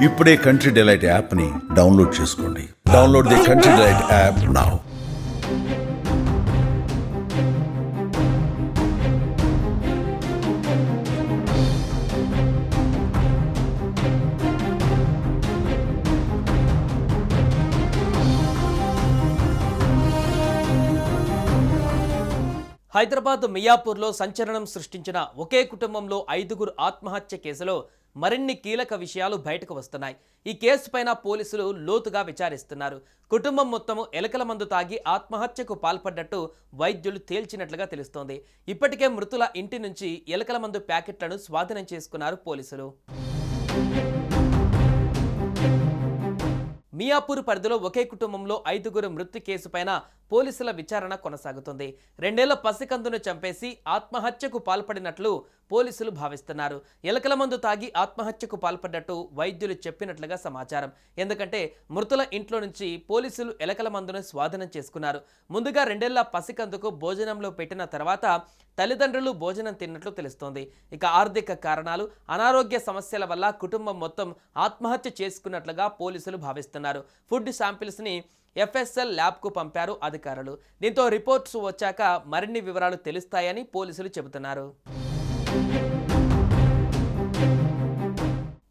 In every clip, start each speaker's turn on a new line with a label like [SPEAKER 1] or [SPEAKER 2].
[SPEAKER 1] ఇప్పుడే country delight యాప్ని download చేసుకోండి. Download the country delight app now.
[SPEAKER 2] Hyderabad మియాపూర్లో సంచలనం సృష్టించిన ఒకే కుటుంబంలో 5గురు ఆత్మహత్య కేసులో మరిన్ని కీలక విషయాలు బయటకు వస్తున్నాయి. ఈ కేసుపైన పోలీసులు లోతుగా విచారిస్తున్నారు. కుటుంబం మొత్తము ఎలకల మందు తాగి ఆత్మహత్యకు పాల్పడ్డట్టు వైద్యులు తేల్చినట్లుగా తెలుస్తోంది. ఇప్పటికే మృతుల ఇంటి నుంచి ఎలకల మందు ప్యాకెట్లను స్వాధీనం చేసుకున్నారు పోలీసులు. మియాపూర్ పరిధిలో ఒకే కుటుంబంలో 5గురు మృతి కేసుపైన పోలీసుల విచారణ కొనసాగుతుంది. 2 ఏళ్ల పసికందును చంపేసి ఆత్మహత్యకు పాల్పడినట్లు పోలీసులు భావిస్తున్నారు. ఎలకల మందు తాగి ఆత్మహత్యకు పాల్పడ్డట్టు వైద్యులు చెప్పినట్లుగా సమాచారం. ఎందుకంటే మృతుల ఇంట్లో నుంచి పోలీసులు ఎలకల మందును స్వాధీనం చేసుకున్నారు. ముందుగా 2 ఏళ్ల పసికందుకు భోజనంలో పెట్టిన తర్వాత తల్లిదండ్రులు భోజనం తిన్నట్లు తెలుస్తోంది. ఇక ఆర్థిక కారణాలు, అనారోగ్య సమస్యల వల్ల కుటుంబం మొత్తం ఆత్మహత్య చేసుకున్నట్లుగా పోలీసులు భావిస్తున్నారు. ఫుడ్ శాంపిల్స్ ని FSL ల్యాబ్కు పంపారు అధికారులు. దీంతో రిపోర్ట్స్ వచ్చాక మరిన్ని వివరాలు తెలుస్తాయని పోలీసులు చెబుతున్నారు.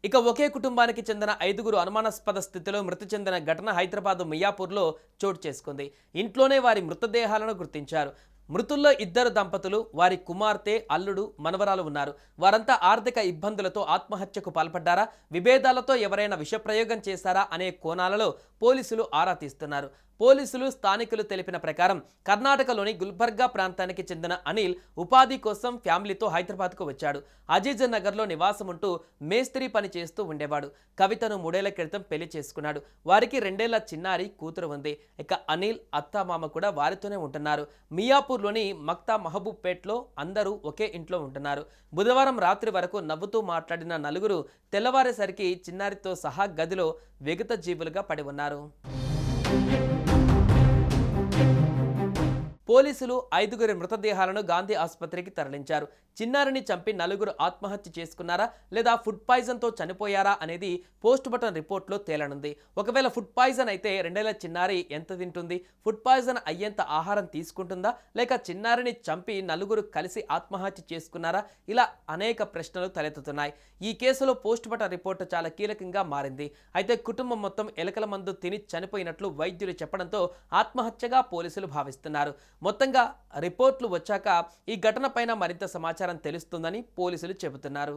[SPEAKER 2] ఇక ఒకే కుటుంబానికి చెందిన 5గురు అనుమానాస్పద స్థితిలో మృతి చెందిన ఘటన హైదరాబాద్ మియాపూర్లో చోటు చేసుకుంది. ఇంట్లోనే వారి మృతదేహాలను గుర్తించారు. మృతుల్లో 2 దంపతులు, వారి కుమార్తె, అల్లుడు, మనవరాలు ఉన్నారు. వారంతా ఆర్థిక ఇబ్బందులతో ఆత్మహత్యకు పాల్పడ్డారా, విభేదాలతో ఎవరైనా విషప్రయోగం చేశారా అనే కోణాలలో పోలీసులు ఆరా తీస్తున్నారు. పోలీసులు, స్థానికులు తెలిపిన ప్రకారం కర్ణాటకలోని గుల్బర్గా ప్రాంతానికి చెందిన అనిల్ ఉపాధి కోసం ఫ్యామిలీతో హైదరాబాద్కు వచ్చాడు. అజీజ్ నగర్లో నివాసం ఉంటూ మేస్త్రీ పని చేస్తూ ఉండేవాడు. కవితను 3 ఏళ్ల క్రితం పెళ్లి చేసుకున్నాడు. వారికి 2 ఏళ్ల చిన్నారి కూతురు ఉంది. ఇక అనిల్ అత్తామామ కూడా వారితోనే ఉంటున్నారు. మియాపూర్లోని మక్తా మహబూబ్ పేట్లో అందరూ ఒకే ఇంట్లో ఉంటున్నారు. బుధవారం రాత్రి వరకు నవ్వుతూ మాట్లాడిన 4గురు తెల్లవారేసరికి చిన్నారితో సహా గదిలో విగత జీవులుగా పడి ఉన్నారు. పోలీసులు 5గురి మృతదేహాలను గాంధీ ఆసుపత్రికి తరలించారు. చిన్నారిని చంపి 4గురు ఆత్మహత్య చేసుకున్నారా లేదా ఫుడ్ పాయిజన్తో చనిపోయారా అనేది పోస్ట్మార్టం రిపోర్ట్లో తేలనుంది. ఒకవేళ ఫుడ్ పాయిజన్ అయితే 2 ఏళ్ల చిన్నారి ఎంత తింటుంది, ఫుడ్ పాయిజన్ అయ్యేంత ఆహారం తీసుకుంటుందా, లేక చిన్నారిని చంపి 4గురు కలిసి ఆత్మహత్య చేసుకున్నారా, ఇలా అనేక ప్రశ్నలు తలెత్తుతున్నాయి. ఈ కేసులో పోస్ట్మార్టం రిపోర్టు చాలా కీలకంగా మారింది. అయితే కుటుంబం మొత్తం ఎలకల మందు తిని చనిపోయినట్లు వైద్యులు చెప్పడంతో ఆత్మహత్యగా పోలీసులు భావిస్తున్నారు. మొత్తంగా రిపోర్ట్లు వచ్చాక ఈ ఘటన పైన మరింత సమాచారం తెలుస్తుందని పోలీసులు చెబుతున్నారు.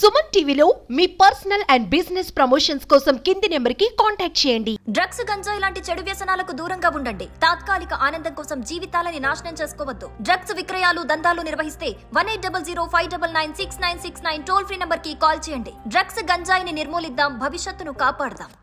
[SPEAKER 3] సుమన్ టీవీలో మీ పర్సనల్ అండ్ బిజినెస్ ప్రమోషన్స్ కోసం కింది నెంబర్కి కాంటాక్ట్ చేయండి.
[SPEAKER 4] డ్రగ్స్, గంజాయి లాంటి చెడు వ్యసనాలకు దూరంగా ఉండండి. తాత్కాలిక ఆనందం కోసం జీవితాలని నాశనం చేసుకోవద్దు. డ్రగ్స్ విక్రయాలు, దందాలు నిర్వహిస్తే 180059996969 టోల్ ఫ్రీ నంబర్ కి కాల్ చేయండి. డ్రగ్స్, గంజాయిని నిర్మూలిద్దాం, భవిష్యత్తును కాపాడదాం.